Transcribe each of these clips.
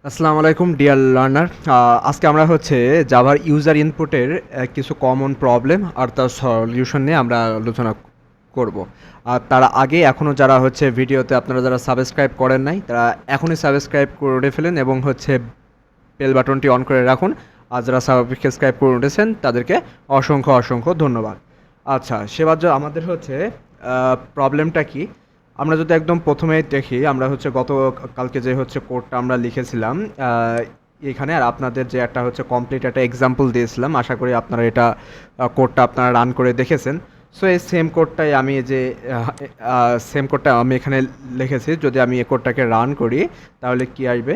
আসসালামু আলাইকুম deer learner. আজকে আমরা হচ্ছে জাভার ইউজার ইনপুটের কিছু কমন প্রবলেম আর তার সলিউশন নিয়ে আমরা আলোচনা করব। আর তার আগে এখনও যারা হচ্ছে ভিডিওতে আপনারা যারা সাবস্ক্রাইব করেন নাই তারা এখনই সাবস্ক্রাইব করে ফেলেন এবং হচ্ছে বেল বাটনটি অন করে রাখুন। আর যারা সাবস্ক্রাইব করে উঠেছেন তাদেরকে অসংখ্য অসংখ্য ধন্যবাদ। আচ্ছা, সেবার আমাদের হচ্ছে প্রবলেমটা কি, আমরা যদি একদম প্রথমেই দেখি, আমরা হচ্ছে কালকে যে হচ্ছে কোডটা আমরা লিখেছিলাম এখানে, আর আপনাদের যে একটা হচ্ছে কমপ্লিট একটা এক্সাম্পল দিয়েছিলাম, আশা করি আপনারা এটা কোডটা আপনারা রান করে দেখেছেন। সো এই সেম কোডটা আমি এখানে লিখেছি। যদি আমি এই কোডটাকে রান করি তাহলে কি আসবে,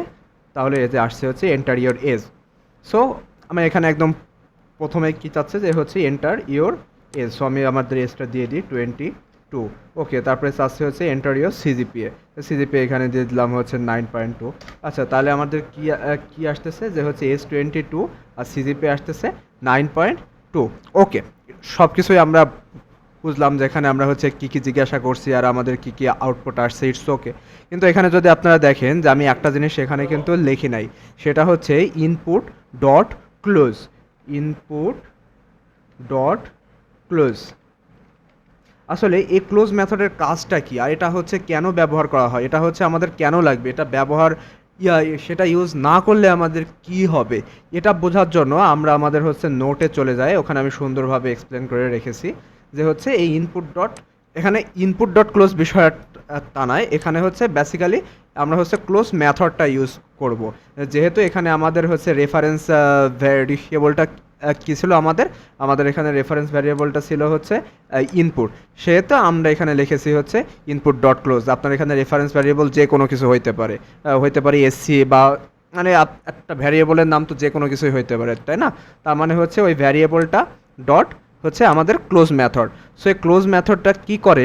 তাহলে এই যে আসছে হচ্ছে এন্টার ইওর এজ। সো আমি এখানে একদম প্রথমে কি চাচ্ছে যে হচ্ছে এন্টার ইওর এজ। সো আমি আমাদের এজটা দিয়ে দিই 22। ওকে, তারপরে চাচ্ছে হচ্ছে এন্টার ইওর সিজিপিএ। সিজিপিএ এখানে দিয়ে দিলাম হচ্ছে 9.2। আচ্ছা, তাহলে আমাদের কি আসতেছে যে হচ্ছে এজ 22 আর সিজিপিএ আসতেছে 9.2। ওকে, সব কিছুই আমরা বুঝলাম যে এখানে আমরা হচ্ছে কী কী জিজ্ঞাসা করছি আর আমাদের কী কী আউটপুট আসছে, ইটস ওকে। কিন্তু এখানে যদি আপনারা দেখেন যে আমি একটা জিনিস এখানে কিন্তু লিখি নাই, সেটা হচ্ছে input dot close. Input dot close, আসলে এই ক্লোজ মেথডের কাজটা কি আর এটা হচ্ছে কেন ব্যবহার করা হয়, এটা হচ্ছে আমাদের কেন লাগবে, এটা ব্যবহার সেটা ইউজ না করলে আমাদের কি হবে, এটা বোঝার জন্য আমরা আমাদের হচ্ছে নোটে চলে যাই। ওখানে আমি সুন্দরভাবে এক্সপ্লেন করে রেখেছি যে হচ্ছে এই এখানে ইনপুট ডট ক্লোজ বিষয় তা নয়, এখানে হচ্ছে বেসিক্যালি আমরা হচ্ছে ক্লোজ মেথডটা ইউজ করব। যেহেতু এখানে আমাদের হচ্ছে রেফারেন্স ভ্যারিয়েবলটা কী ছিল, আমাদের এখানে রেফারেন্স ভ্যারিয়েবলটা ছিল হচ্ছে ইনপুট, সেহেতু আমরা এখানে লিখেছি হচ্ছে ইনপুট ডট ক্লোজ। আপনার এখানে রেফারেন্স ভ্যারিয়েবল যে কোনো কিছু হইতে পারে এসসি বা মানে একটা ভ্যারিয়েবলের নাম তো যে কোনো কিছুই হইতে পারে, তাই না? তার মানে হচ্ছে ওই ভ্যারিয়েবলটা ডট হচ্ছে আমাদের ক্লোজ মেথড। সো এই ক্লোজ মেথডটা কী করে,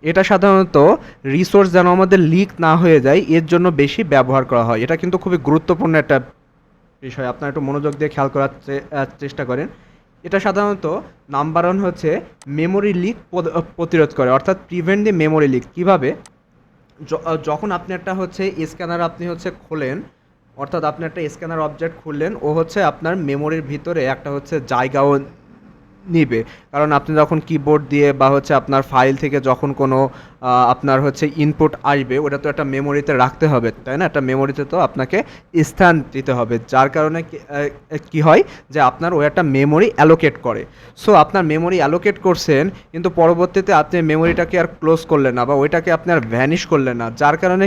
এটা সাধারণত রিসোর্স যেন আমাদের লিক না হয়ে যায় এর জন্য বেশি ব্যবহার করা হয়। এটা কিন্তু খুবই গুরুত্বপূর্ণ একটা বিষয়, আপনারা একটু মনোযোগ দিয়ে খেয়াল করার চেষ্টা করেন। এটা সাধারণত নাম্বার ওয়ান হচ্ছে মেমোরি লিক প্রতিরোধ করে, অর্থাৎ প্রিভেন্ট দি মেমোরি লিক। কীভাবে, যখন আপনি একটা হচ্ছে স্ক্যানার আপনি হচ্ছে খোলেন, অর্থাৎ আপনি একটা স্ক্যানার অবজেক্ট খুললেন, ও হচ্ছে আপনার মেমোরির ভিতরে একটা হচ্ছে জায়গাও নিবে। কারণ আপনি যখন কিবোর্ড দিয়ে বা হচ্ছে আপনার ফাইল থেকে যখন কোনো আপনার হচ্ছে ইনপুট আসবে, ওটা তো একটা মেমোরিতে রাখতে হবে, তাই না? একটা মেমোরিতে তো আপনাকে স্থান দিতে হবে, যার কারণে কি হয় যে আপনার ওই একটা মেমোরি অ্যালোকেট করে। সো আপনার মেমোরি অ্যালোকেট করছেন, কিন্তু পরবর্তীতে আপনি মেমোরিটাকে আর ক্লোজ করলেন না বা ওইটাকে আপনি আর ভ্যানিশ করলেন না, যার কারণে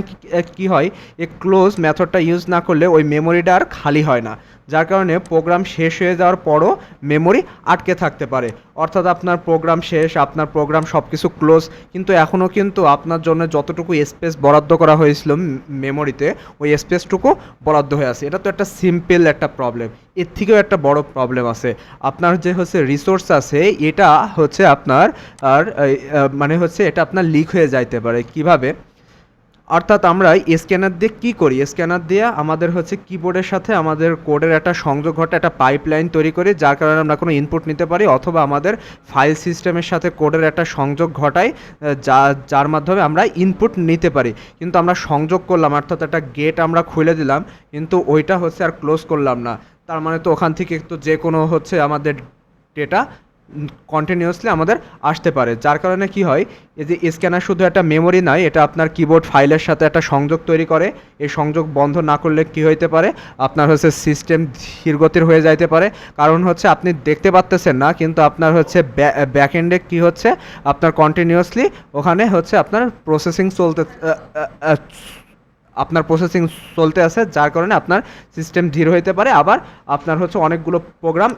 কি হয়, এই ক্লোজ মেথডটা ইউজ না করলে ওই মেমোরিটা আর খালি হয় না, যার কারণে প্রোগ্রাম শেষ হয়ে যাওয়ার পরও মেমোরি আটকে থাকতে পারে। অর্থাৎ আপনার প্রোগ্রাম শেষ, আপনার প্রোগ্রাম সব কিছু ক্লোজ, কিন্তু এখনও কিন্তু আপনার জন্য যতটুকু স্পেস বরাদ্দ করা হয়েছিল মেমোরিতে, ওই স্পেসটুকু বরাদ্দ হয়ে আছে। এটা তো একটা সিম্পল একটা প্রবলেম। এর থেকেও একটা বড় প্রবলেম আছে, আপনার যে হচ্ছে রিসোর্স আছে এটা হচ্ছে আপনার আর মানে হচ্ছে এটা আপনার লিক হয়ে যাইতে পারে। কিভাবে, অর্থাৎ আমরা স্ক্যানার দিয়ে কী করি, স্ক্যানার দিয়ে আমাদের হচ্ছে কিবোর্ডের সাথে আমাদের কোডের একটা সংযোগ ঘটে, একটা পাইপলাইন তৈরি করি, যার কারণে আমরা কোনো ইনপুট নিতে পারি, অথবা আমাদের ফাইল সিস্টেমের সাথে কোডের একটা সংযোগ ঘটাই যার মাধ্যমে আমরা ইনপুট নিতে পারি। কিন্তু আমরা সংযোগ করলাম, অর্থাৎ একটা গেট আমরা খুলে দিলাম, কিন্তু ওইটা হচ্ছে আর ক্লোজ করলাম না। তার মানে তো ওখান থেকে তো যে কোনো হচ্ছে আমাদের ডেটা কন্টিনিউয়াসলি আমাদের আসতে পারে, যার কারণে কি হয়, এই যে স্ক্যানার শুধু একটা মেমোরি নয়, এটা আপনার কিবোর্ড ফাইলের সাথে একটা সংযোগ তৈরি করে। এই সংযোগ বন্ধ না করলে কি হইতে পারে, আপনার হচ্ছে সিস্টেম ধীরগতির হয়ে যাইতে পারে। কারণ হচ্ছে আপনি দেখতে পাচ্তেছেন না, কিন্তু আপনার হচ্ছে ব্যাকএন্ডে কি হচ্ছে, আপনার কন্টিনিউয়াসলি ওখানে হচ্ছে আপনার প্রসেসিং চলতে আছে, যার কারণে আপনার সিস্টেম ধীর হইতে পারে। আবার আপনার হচ্ছে অনেকগুলো প্রোগ্রাম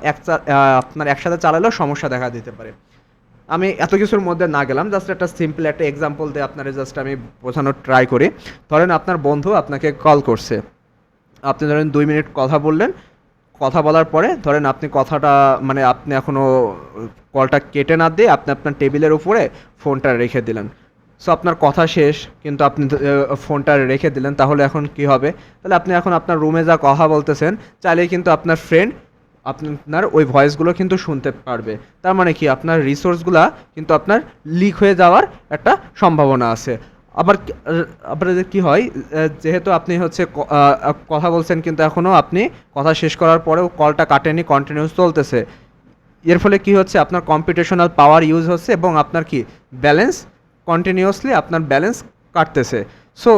আপনার একসাথে চালালেও সমস্যা দেখা দিতে পারে। আমি এত কিছুর মধ্যে না গেলাম, জাস্ট একটা সিম্পল একটা এক্সাম্পল দিয়ে আপনার জাস্ট আমি বোঝানোর ট্রাই করি। ধরেন আপনার বন্ধু আপনাকে কল করছে, আপনি ধরেন 2 মিনিট কথা বললেন, কথা বলার পরে ধরেন আপনি কথাটা মানে আপনি এখনও কলটা কেটে না দিয়ে আপনি আপনার টেবিলের উপরে ফোনটা রেখে দিলেন। সো আপনার কথা শেষ, কিন্তু আপনি ফোনটা রেখে দিলেন, তাহলে এখন কি হবে, তাহলে আপনি এখন আপনার রুমে যা কথা বলতেছেন, চাইলেই কিন্তু আপনার ফ্রেন্ড আপনার ওই ভয়েসগুলো কিন্তু শুনতে পারবে। তার মানে কি, আপনার রিসোর্সগুলা কিন্তু আপনার লিক হয়ে যাওয়ার একটা সম্ভাবনা আছে। আবার আপনাদের কি হয়, যেহেতু আপনি হচ্ছে কথা বলছেন কিন্তু এখনও আপনি কথা শেষ করার পরেও কলটা কাটেনি, কন্টিনিউস চলতেছে। এর ফলে কি হচ্ছে, আপনার কম্পিউটেশনাল পাওয়ার ইউজ হচ্ছে এবং আপনার কি ব্যালেন্স কন্টিনিউয়াসলি আপনার ব্যালেন্স কাটতেছে। সো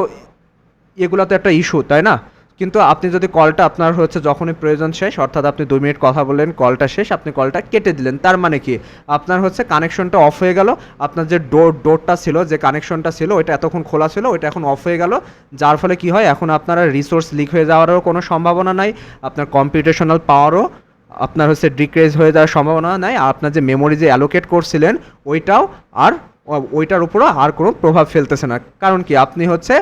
এগুলো তো একটা ইস্যু, তাই না? কিন্তু আপনি যদি কলটা আপনার হচ্ছে যখনই প্রয়োজন শেষ, অর্থাৎ আপনি 2 মিনিট কথা বললেন, কলটা শেষ, আপনি কলটা কেটে দিলেন, তার মানে কি আপনার হচ্ছে কানেকশনটা অফ হয়ে গেল। আপনার যে ডোরটা ছিল, যে কানেকশনটা ছিল, ওইটা এতক্ষণ খোলা ছিল, ওইটা এখন অফ হয়ে গেল। যার ফলে কি হয়, এখন আপনার রিসোর্স লিক হয়ে যাওয়ারও কোনো সম্ভাবনা নাই। আপনার কম্পিউটেশনাল পাওয়ারও আপনার হচ্ছে ডিক্রিজ হয়ে যাওয়ার সম্ভাবনা নাই। আর আপনার যে মেমোরি যে অ্যালোকেট করছিলেন ওইটাও আর ওইটার উপরও আর কোনো প্রভাব ফেলতেছে না। কারণ কি, আপনি হচ্ছে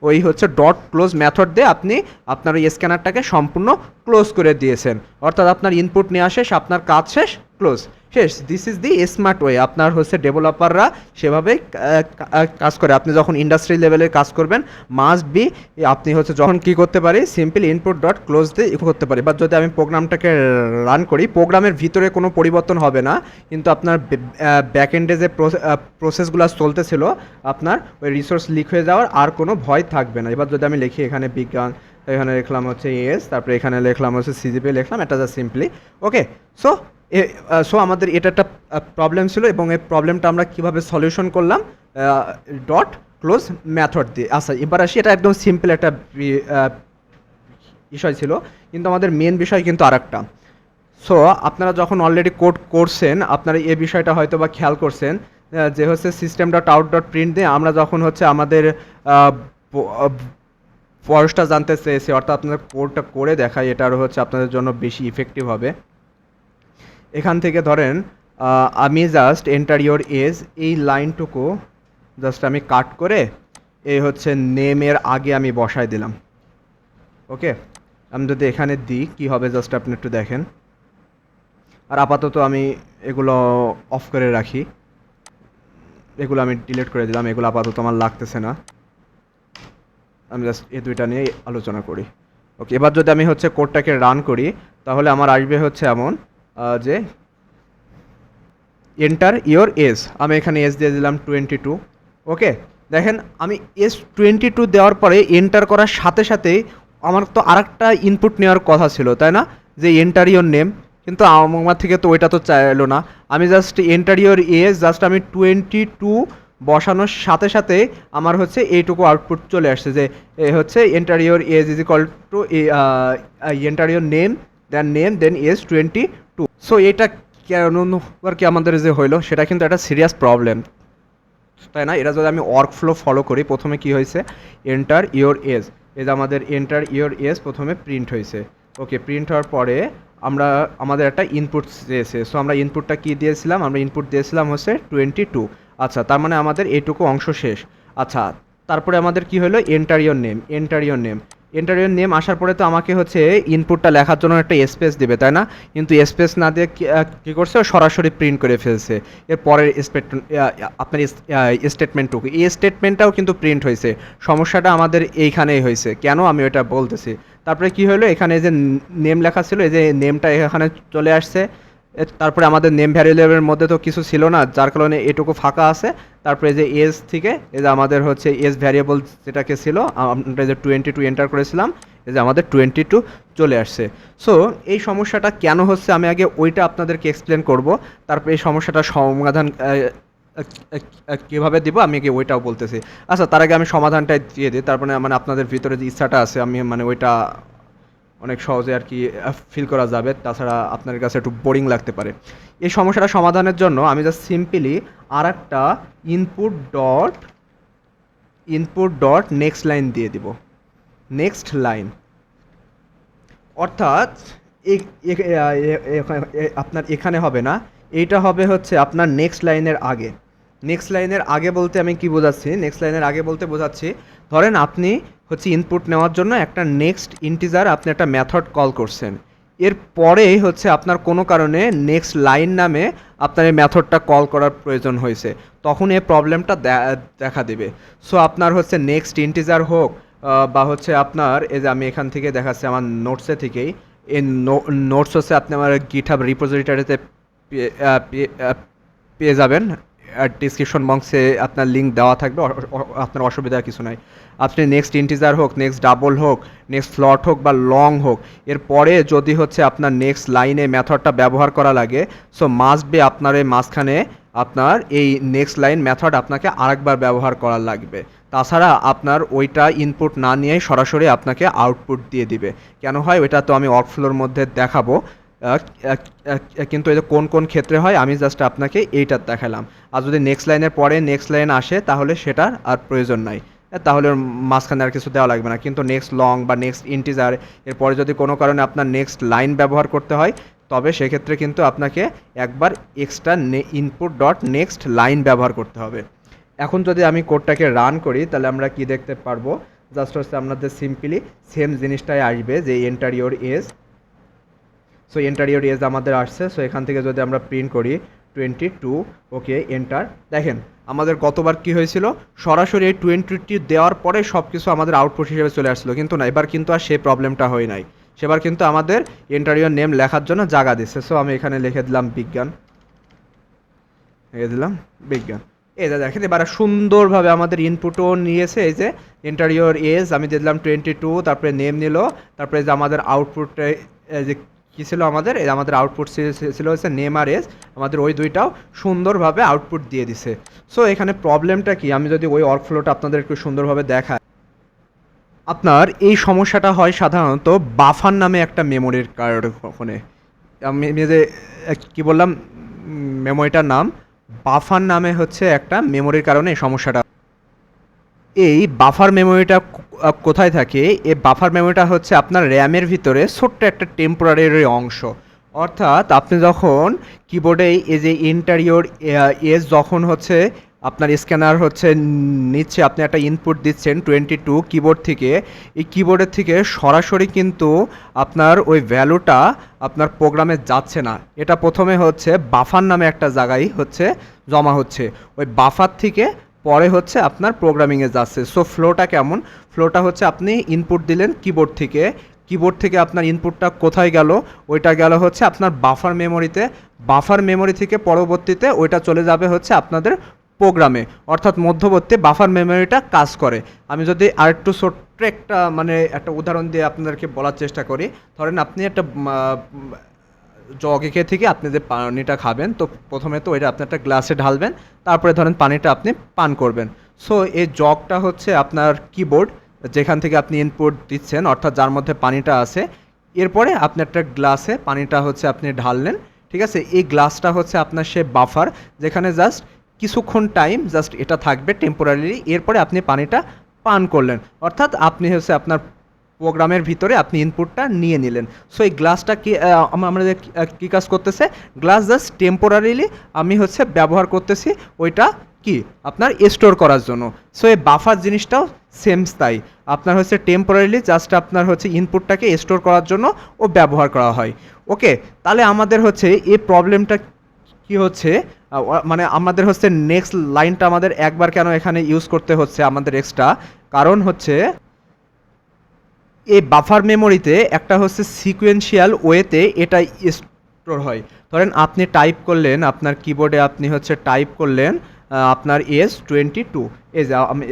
ওই হচ্ছে ডট ক্লোজ মেথড দিয়ে আপনি আপনার ওই স্ক্যানারটাকে সম্পূর্ণ ক্লোজ করে দিয়েছেন। অর্থাৎ আপনার ইনপুট নেওয়া শেষ, আপনার কাজ শেষ, ক্লোজ শেষ। This is the smart way. আপনার হচ্ছে ডেভেলপাররা সেভাবেই কাজ করে। আপনি যখন ইন্ডাস্ট্রি লেভেলের কাজ করবেন, মাস্ট বি আপনি হচ্ছে যখন কি করতে পারি, সিম্পল ইনপুট ডট ক্লোজ দিয়ে করতে পারি। বা যদি আমি প্রোগ্রামটাকে রান করি, প্রোগ্রামের ভিতরে কোনো পরিবর্তন হবে না, কিন্তু আপনার ব্যাকএন্ডে যে প্রসেসগুলো চলতেছিল, আপনার ওই রিসোর্স লিক হয়ে যাওয়ার আর কোনো ভয় থাকবে না। এবার যদি আমি লিখি এখানে বিজ্ঞান, এখানে লিখলাম হচ্ছে এস, তারপরে এখানে লিখলাম হচ্ছে সিজিপি লিখলাম, এটা যা সিম্পলি ওকে। সো আমাদের এটা একটা প্রবলেম ছিল এবং এই প্রবলেমটা আমরা কীভাবে সলিউশন করলাম, ডট ক্লোজ মেথড দিয়ে। আচ্ছা, এবার আসি, এটা একদম সিম্পল একটা বিষয় ছিল, কিন্তু আমাদের মেন বিষয় কিন্তু আর একটা। সো আপনারা যখন অলরেডি কোড করছেন, আপনারা এই বিষয়টা হয়তো বা খেয়াল করছেন, যে হচ্ছে system dot out dot print দিয়ে আমরা যখন হচ্ছে আমাদের ফরসটা জানতে চেয়েছি, অর্থাৎ আপনাদের কোডটা করে দেখাই, এটারও হচ্ছে আপনাদের জন্য বেশি ইফেক্টিভ হবে। এখান থেকে ধরেন আমি জাস্ট এন্টার ইওর এজ, এই লাইনটুকু জাস্ট আমি কাট করে এই হচ্ছে নেমের আগে আমি বসায় দিলাম। ওকে, আমি যদি এখানে দিই কী হবে, জাস্ট আপনি একটু দেখেন। আর আপাতত আমি এগুলো অফ করে রাখি, এগুলো আমি ডিলিট করে দিলাম, এগুলো আপাতত আমার লাগতেছে না। আমি জাস্ট এই দুইটা নিয়ে আলোচনা করি। ওকে, এবার যদি আমি হচ্ছে কোডটাকে রান করি, তাহলে আমার আসবে হচ্ছে এমন যে এন্টার ইওর এজ, আমি এখানে এজ দিয়ে দিলাম 22। ওকে, দেখেন আমি এজ 22 দেওয়ার পরে এন্টার করার সাথে সাথেই আমার তো আরেকটা ইনপুট নেওয়ার কথা ছিল, তাই না? যে এন্টার ইওর নেম, কিন্তু আমার থেকে তো ওইটা তো চাইলো না। আমি just enter your age, just আমি 22 বসানোর সাথে সাথে আমার হচ্ছে এইটুকু আউটপুট চলে আসছে, যে হচ্ছে enter your age is equal to enter your name then age 22। So এটা কেন আর কি আমাদের যে হইলো, সেটা কিন্তু একটা সিরিয়াস প্রবলেম, তাই না? এটা যদি আমি ওয়ার্কফ্লো ফলো করি, প্রথমে কি হয়েছে, এন্টার ইওর এজ, এই যে আমাদের এন্টার ইওর এজ প্রথমে প্রিন্ট হয়েছে। ওকে, প্রিন্ট হওয়ার পরে আমাদের একটা ইনপুট চেয়েছে। সো আমরা ইনপুটটা কী দিয়েছিলাম, আমরা ইনপুট দিয়েছিলাম হচ্ছে 22। আচ্ছা, তার মানে আমাদের এইটুকু অংশ শেষ। আচ্ছা, তারপরে আমাদের কি হলো, এন্টার ইওর নেম আসার পরে তো আমাকে হচ্ছে ইনপুটটা লেখার জন্য একটা স্পেস দিবে, তাই না? কিন্তু স্পেস না দিয়ে কী করছে, সরাসরি প্রিন্ট করে ফেলছে এর পরের আপনার স্টেটমেন্টটুকু। এই স্টেটমেন্টটাও কিন্তু প্রিন্ট হয়েছে। সমস্যাটা আমাদের এইখানেই হয়েছে, কেন আমি ওটা বলতেছি। তারপরে কি হলো, এখানে যে নেম লেখা ছিল, এই যে নেমটা এখানে চলে আসছে। তারপরে আমাদের নেম ভ্যারিয়েবলের মধ্যে তো কিছু ছিল না, যার কারণে এটুকু ফাঁকা আছে। তারপরে যে এজ থেকে এই যে আমাদের হচ্ছে এজ ভ্যারিয়েবল যেটাকে ছিল, আমরা যে 22 এন্টার করেছিলাম, এই যে আমাদের 22 চলে আসছে। সো এই সমস্যাটা কেন হচ্ছে, আমি আগে ওইটা আপনাদেরকে এক্সপ্লেন করব, তারপরে এই সমস্যাটার সমাধান কীভাবে দিব আমি আগে ওইটাও বলতেছি। আচ্ছা, তার আগে আমি সমাধানটা দিয়ে দিই, তারপরে মানে আপনাদের ভিতরে যে ইচ্ছাটা আছে, আমি মানে ওইটা অনেক সহজে আর কি ফিল করা যাবে, তাছাড়া আপনার কাছে একটু বোরিং লাগতে পারে। এই সমস্যাটা সমাধানের জন্য আমি জাস্ট সিম্পলি আর একটা ইনপুট ডট নেক্সট লাইন দিয়ে দিব, নেক্সট লাইন। অর্থাৎ আপনার এখানে হবে না, এইটা হবে হচ্ছে আপনার নেক্সট লাইনের আগে। নেক্সট লাইনের আগে বলতে আমি কি বোঝাচ্ছি, নেক্সট লাইনের আগে বলতে বোঝাচ্ছি, ধরেন আপনি হচ্ছে ইনপুট নেওয়ার জন্য একটা নেক্সট ইন্টিজার আপনি একটা মেথড কল করছেন, এর পরেই হচ্ছে আপনার কোনো কারণে নেক্সট লাইন নামে আপনার এই মেথডটা কল করার প্রয়োজন হয়েছে, তখন এই প্রবলেমটা দেখা দেবে। সো আপনার হচ্ছে নেক্সট ইন্টিজার হোক বা হচ্ছে আপনার এই যে আমি এখান থেকে দেখাচ্ছি আমার নোটসে থেকেই, এই নোটস হচ্ছে আপনি আমার গিটহাব রিপোজিটরিতে পেয়ে যাবেন। ডিসক্রিপশন বক্সে আপনার লিঙ্ক দেওয়া থাকবে, আপনার অসুবিধা কিছু নাই। আপনি নেক্সট ইন্টিজার হোক, নেক্সট ডাবল হোক, নেক্সট ফ্লট হোক বা লং হোক, এরপরে যদি হচ্ছে আপনার নেক্সট লাইনে মেথডটা ব্যবহার করা লাগে, সো মাস্ট বি আপনার এই মাঝখানে আপনার এই নেক্সট লাইন মেথড আপনাকে আরেকবার ব্যবহার করা লাগবে। তাছাড়া আপনার ওইটা ইনপুট না নিয়েই সরাসরি আপনাকে আউটপুট দিয়ে দিবে। কেন হয় ওইটা তো আমি ওয়ার্কফ্লোর মধ্যে দেখাবো, কিন্তু এটা কোন কোন ক্ষেত্রে হয় আমি জাস্ট আপনাকে এইটা দেখালাম। আর যদি নেক্সট লাইনের পরে নেক্সট লাইন আসে তাহলে সেটার আর প্রয়োজন নাই, তাহলে মাঝখানে আর কিছু দেওয়া লাগবে না। কিন্তু নেক্সট লং বা নেক্সট ইন্টিজার এরপরে যদি কোনো কারণে আপনার নেক্সট লাইন ব্যবহার করতে হয়, তবে সেক্ষেত্রে কিন্তু আপনাকে একবার extra input dot next line ব্যবহার করতে হবে। এখন যদি আমি কোডটাকে রান করি তাহলে আমরা কি দেখতে পারবো, জাস্ট হচ্ছে আপনাদের সিম্পলি সেম জিনিসটাই আসবে যে enter your age. So enter your age আমাদের আসছে। সো এখান থেকে যদি আমরা প্রিন্ট করি 22, ওকে এন্টার, দেখেন আমাদের গতবার কি হয়েছিল, সরাসরি এই 22 দেওয়ার পরে সব কিছু আমাদের আউটপুট হিসেবে চলে আসছিলো, কিন্তু না, এবার কিন্তু আর সেই প্রবলেমটা হয় নাই। সেবার কিন্তু আমাদের এন্টার ইওর নেম লেখার জন্য জায়গা দিচ্ছে। সো আমি এখানে লিখে দিলাম বিজ্ঞান, লিখে দিলাম বিজ্ঞান। এই যে দেখেন এবার সুন্দরভাবে আমাদের ইনপুটও নিয়েছে। এই যে এন্টার ইওর এজ আমি দিলাম 22, তারপরে নেম নিল, তারপরে যে আমাদের আউটপুটে যে কী ছিল আমাদের, এই আমাদের আউটপুট ছিল হচ্ছে নেম আর এজ, আমাদের ওই দুইটাও সুন্দরভাবে আউটপুট দিয়ে দিছে। সো এখানে প্রবলেমটা কি, আমি যদি ওই ওয়ার্কফ্লোটা আপনাদের একটু সুন্দরভাবে দেখাই, আপনার এই সমস্যাটা হয় সাধারণত বাফার নামে একটা মেমোরির কারণে। আমি যে কী বললাম, মেমোরিটার নাম বাফার নামে হচ্ছে একটা মেমোরির কারণে এই সমস্যাটা। এই বাফার মেমোরিটা কোথায় থাকে, এই বাফার মেমোরিটা হচ্ছে আপনার র্যামের ভিতরে ছোট্ট একটা টেম্পোরারি অংশ। অর্থাৎ আপনি যখন কিবোর্ডে এই যে ইন্টারিওর এজ যখন হচ্ছে আপনার স্ক্যানার হচ্ছে নিচ্ছে, আপনি একটা ইনপুট দিচ্ছেন 22 কিবোর্ড থেকে, এই কিবোর্ডের থেকে সরাসরি কিন্তু আপনার ওই ভ্যালুটা আপনার প্রোগ্রামে যাচ্ছে না। এটা প্রথমে হচ্ছে বাফার নামে একটা জায়গায় হচ্ছে জমা হচ্ছে, ওই বাফার থেকে পরে হচ্ছে আপনার প্রোগ্রামিংয়ে যাচ্ছে। সো ফ্লোটা কেমন, ফ্লোটা হচ্ছে আপনি ইনপুট দিলেন কিবোর্ড থেকে, কিবোর্ড থেকে আপনার ইনপুটটা কোথায় গেল, ওইটা গেল হচ্ছে আপনার বাফার মেমোরিতে, বাফার মেমোরি থেকে পরবর্তীতে ওইটা চলে যাবে হচ্ছে আপনাদের প্রোগ্রামে, অর্থাৎ মধ্যবর্তী বাফার মেমোরিটা কাজ করে। আমি যদি আরেকটু ছোট্ট একটা মানে একটা উদাহরণ দিয়ে আপনাদেরকে বলার চেষ্টা করি, ধরেন আপনি একটা জগে থেকে আপনি যে পানিটা খাবেন, তো প্রথমে তো ওইটা আপনি একটা গ্লাসে ঢালবেন, তারপরে ধরেন পানিটা আপনি পান করবেন। সো এই জগটা হচ্ছে আপনার কিবোর্ড, যেখান থেকে আপনি ইনপুট দিচ্ছেন, অর্থাৎ যার মধ্যে পানিটা আছে। এরপরে আপনি একটা গ্লাসে পানিটা হচ্ছে আপনি ঢাললেন, ঠিক আছে, এই গ্লাসটা হচ্ছে আপনার সে বাফার, যেখানে জাস্ট কিছুক্ষণ টাইম জাস্ট এটা থাকবে টেম্পোরারি, এরপরে আপনি পানিটা পান করলেন, অর্থাৎ আপনি হচ্ছে আপনার প্রোগ্রামের ভিতরে আপনি ইনপুটটা নিয়ে নিলেন। সো এই গ্লাসটা কি আমাদের কী কাজ করতেছে, গ্লাস জাস্ট টেম্পোরারিলি আমি হচ্ছে ব্যবহার করতেছি ওইটা কি আপনার স্টোর করার জন্য। সো এই বাফার জিনিসটাও সেম তাই, আপনার হচ্ছে টেম্পোরারিলি জাস্ট আপনার হচ্ছে ইনপুটটাকে স্টোর করার জন্য ও ব্যবহার করা হয়। ওকে, তাহলে আমাদের হচ্ছে এই প্রবলেমটা কি হচ্ছে, মানে আমাদের হচ্ছে নেক্সট লাইনটা আমাদের একবার কেন এখানে ইউজ করতে হচ্ছে আমাদের এক্সট্রা, কারণ হচ্ছে এই বাফার মেমোরিতে একটা হচ্ছে সিকোয়েন্সিয়াল ওয়েতে এটা স্টোর হয়। ধরেন আপনি টাইপ করলেন, আপনার কিবোর্ডে আপনি হচ্ছে টাইপ করলেন আপনার S22, এই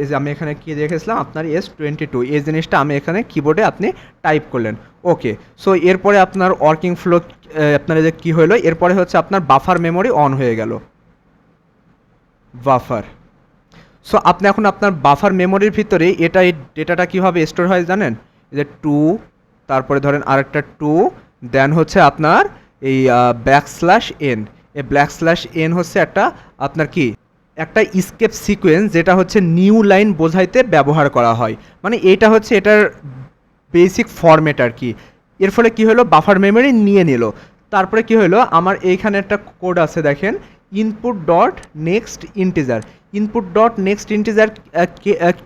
যে আমি এখানে কি রেখেছিলাম আপনার S22, এই জিনিসটা আমি এখানে কিবোর্ডে আপনি টাইপ করলেন। ওকে, সো এরপরে আপনার ওয়ার্কিং ফ্লো আপনার যে কী হলো, এরপরে হচ্ছে আপনার বাফার মেমোরি অন হয়ে গেল, বাফার। সো আপনি এখন আপনার বাফার মেমোরির ভিতরে এটা এই ডেটাটা কীভাবে স্টোর হয় জানেন, যে 2, তারপরে ধরেন আরেকটা 2, দেন হচ্ছে আপনার এই \n, এই \n হচ্ছে একটা আপনার কি একটা স্কেপ সিকোয়েন্স, যেটা হচ্ছে নিউ লাইন বোঝাইতে ব্যবহার করা হয়। মানে এইটা হচ্ছে এটার বেসিক ফরম্যাট আর কি। এর ফলে কি হলো, বাফার মেমোরি নিয়ে নিল। তারপরে কি হলো, আমার এইখানে একটা কোড আছে দেখেন, input dot next integer, input dot next integer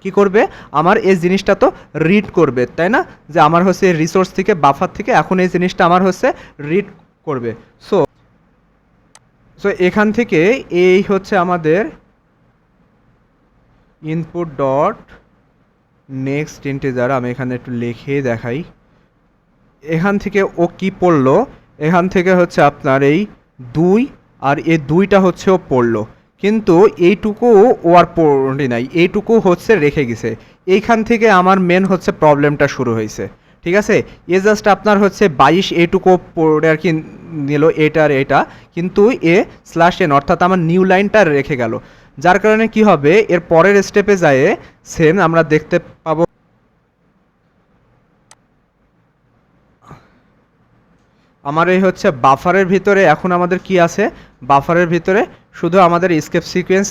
কী করবে, আমার এই জিনিসটা তো রিড করবে, তাই না, যে আমার হচ্ছে রিসোর্স থেকে বাফার থেকে এখন এই জিনিসটা আমার হচ্ছে রিড করবে। সো সো এখান থেকে এই হচ্ছে আমাদের ইনপুট ডট নেক্সট ইন্টিজার, আমি এখানে একটু লিখে দেখাই। এখান থেকে ও কি পড়লো, এখান থেকে হচ্ছে আপনার এই 2, আর এই 2টা হচ্ছে ও পড়লো, কিন্তু এইটুকু ও আর পড়ি নাই, এইটুকু হচ্ছে রেখে গেছে। এইখান থেকে আমার মেন হচ্ছে প্রবলেমটা শুরু হয়েছে। ঠিক আছে, এ জাস্ট আপনার হচ্ছে 22 এইটুকু পড়ে আর কি নিল এটা আর এটা, কিন্তু এ স্ল্যাশ এন অর্থাৎ আমার নিউ লাইনটা রেখে গেল। যার কারণে কি হবে, এর পরের স্টেপে যায় সেম আমরা দেখতে পাবো আমার এই হচ্ছে বাফারের ভিতরে এখন আমাদের কি আছে, বাফারের ভিতরে শুধু আমাদের স্কেপ সিকোয়েন্স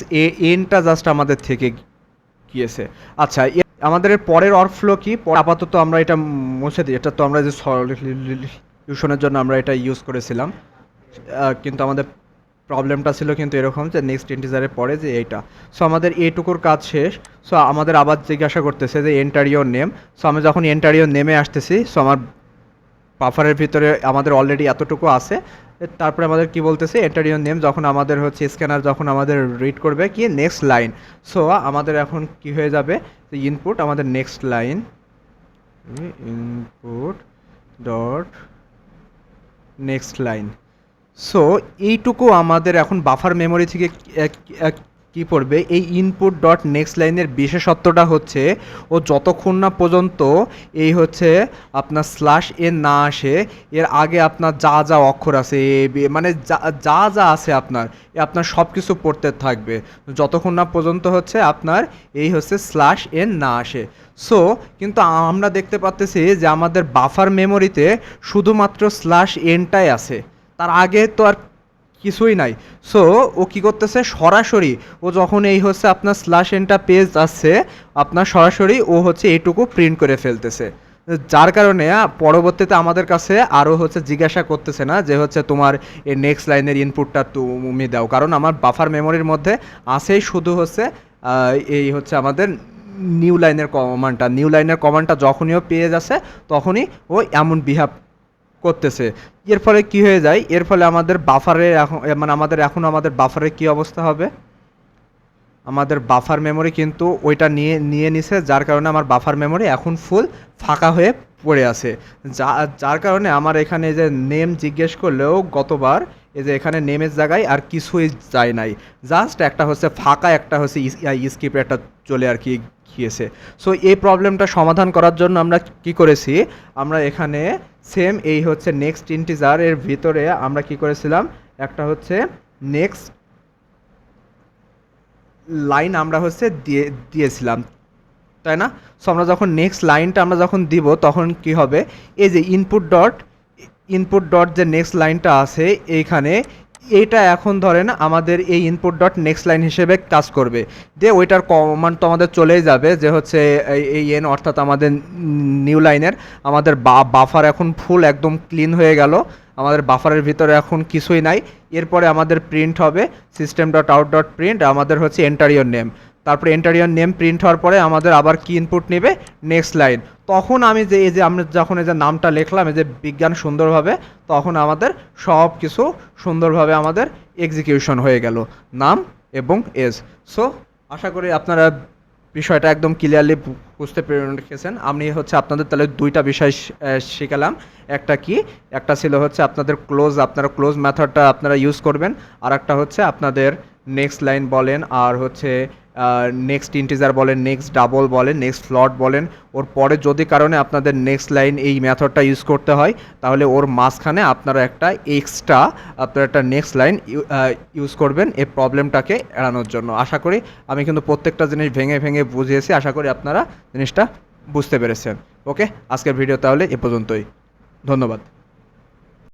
এনটা জাস্ট আমাদের থেকে গিয়েছে। আচ্ছা, আমাদের এর পরের ওয়ার্কফ্লো কি, আপাতত আমরা এটা মুছে দিই। এটা তো আমরা যে সলিউশনের জন্য আমরা এটা ইউজ করেছিলাম, কিন্তু আমাদের প্রবলেমটা ছিল কিন্তু এরকম যে নেক্সট ইন্টিজারের পরে যে এইটা। সো আমাদের এইটুকুর কাজ শেষ। সো আমাদের আবার জিজ্ঞাসা করতেছে যে এন্টার ইওর নেম। সো আমি যখন এন্টার ইওর নেমে আসতেছি, সো আমার বাফারের ভিতরে আমাদের অলরেডি এতটুকু আছে। তারপরে আমাদের কি বলতেছে, এন্টার ইওর নেম, যখন আমাদের হচ্ছে স্ক্যানার যখন আমাদের রিড করবে কি নেক্সট লাইন। সো আমাদের এখন কি হয়ে যাবে, ইনপুট আমাদের next line, input dot next line. So এইটুকু আমাদের এখন বাফার মেমোরি থেকে কি পড়বে, এই ইনপুট ডট নেক্সট লাইনের বিশেষত্বটা হচ্ছে ও যতক্ষণ না পর্যন্ত এই হচ্ছে আপনার স্ল্যাশ এন না আসে, এর আগে আপনার যা যা অক্ষর আছে মানে যা যা আছে আপনার আপনার সব কিছু পড়তে থাকবে যতক্ষণ না পর্যন্ত হচ্ছে আপনার এই হচ্ছে স্ল্যাশ এন না আসে। সো কিন্তু আমরা দেখতে পাচ্তেছি যে আমাদের বাফার মেমোরিতে শুধুমাত্র স্ল্যাশ এনটাই আছে, তার আগে তো আর কিছুই নাই। সো ও কি করতেছে, সরাসরি ও যখন এই হচ্ছে আপনার স্ল্যাশ এনটা পেজ আসছে আপনার সরাসরি ও হচ্ছে এইটুকু প্রিন্ট করে ফেলতেছে। যার কারণে পরবর্তীতে আমাদের কাছে আরও হচ্ছে জিজ্ঞাসা করতেছে না যে হচ্ছে তোমার এই নেক্সট লাইনের ইনপুটটা তুমি দাও, কারণ আমার বাফার মেমোরির মধ্যে আসেই শুধু হচ্ছে এই হচ্ছে আমাদের নিউ লাইনের কমান্ডটা। নিউ লাইনের কমান্ডটা যখনই ও পেয়ে যাচ্ছে তখনই ও এমন বিহেভ করতেছে। এর ফলে কি হয়ে যায়, এর ফলে আমাদের বাফারের এখন মানে আমাদের বাফারের কি অবস্থা হবে, আমাদের বাফার মেমোরি কিন্তু ওইটা নিয়ে নিছে, যার কারণে আমার বাফার মেমোরি এখন ফুল ফাঁকা হয়ে পড়ে আছে। যার কারণে আমার এখানে যে নেম জিজ্ঞেস করলেও গতবার এই যে এখানে নেমের জায়গায় আর কিছুই যায় নাই, জাস্ট একটা হচ্ছে ফাঁকা একটা হচ্ছে স্ক্রিপ্ট একটা চলে আর কি গিয়েছে। সো এই প্রবলেমটা সমাধান করার জন্য আমরা কি করেছি, আমরা এখানে সেম এই হচ্ছে নেক্সট ইন্টিজার এর ভিতরে আমরা কি করেছিলাম, একটা হচ্ছে নেক্সট লাইন আমরা হচ্ছে দিয়েছিলাম, তাই না? সো আমরা যখন নেক্সট লাইনটা আমরা যখন দিব তখন কি হবে, এই যে ইনপুট ডট যে নেক্সট লাইনটা আছে এইখানে, এইটা এখন ধরেন আমাদের এই ইনপুট ডট নেক্সট লাইন হিসেবে কাজ করবে। দিয়ে ওইটার কমান্ড তো আমাদের চলেই যাবে যে হচ্ছে এই এন অর্থাৎ আমাদের নিউ লাইনের আমাদের বাফার এখন ফুল একদম ক্লিন হয়ে গেল, আমাদের বাফারের ভিতরে এখন কিছুই নাই। এরপরে আমাদের প্রিন্ট হবে system dot out dot print আমাদের হচ্ছে এন্টার ইওর নেম। তারপরে এন্টার ইওর নেম প্রিন্ট হওয়ার পরে আমাদের আবার কি ইনপুট নেবে, নেক্সট লাইন। তখন আমি যে এই যে আমরা যখন এই যে নামটা লিখলাম এই যে বিজ্ঞান সুন্দরভাবে, তখন আমাদের সব কিছু সুন্দরভাবে আমাদের এক্সিকিউশন হয়ে গেল, নাম এবং এজ। সো আশা করি আপনারা বিষয়টা একদম ক্লিয়ারলি বুঝতে পেরেছেন। আমি হচ্ছে আপনাদের তাহলে দুইটা বিষয় শিখালাম। একটা কি, একটা ছিল হচ্ছে আপনারা ক্লোজ মেথডটা আপনারা ইউজ করবেন, আর একটা হচ্ছে আপনাদের নেক্সট লাইন বলেন আর হচ্ছে নেক্সট ইন্টিজার বলেন, নেক্সট ডাবল বলেন, নেক্সট ফ্লট বলেন, ওর পরে যদি কারণে আপনাদের নেক্সট লাইন এই মেথডটা ইউজ করতে হয় তাহলে ওর মাঝখানে আপনারা একটা এক্সট্রা আপনারা একটা নেক্সট লাইন ইউজ করবেন এই প্রবলেমটাকে এড়ানোর জন্য। আশা করি আমি কিন্তু প্রত্যেকটা জিনিস ভেঙে ভেঙে বুঝিয়েছি, আশা করি আপনারা জিনিসটা বুঝতে পেরেছেন। ওকে, আজকের ভিডিও তাহলে এ পর্যন্তই, ধন্যবাদ।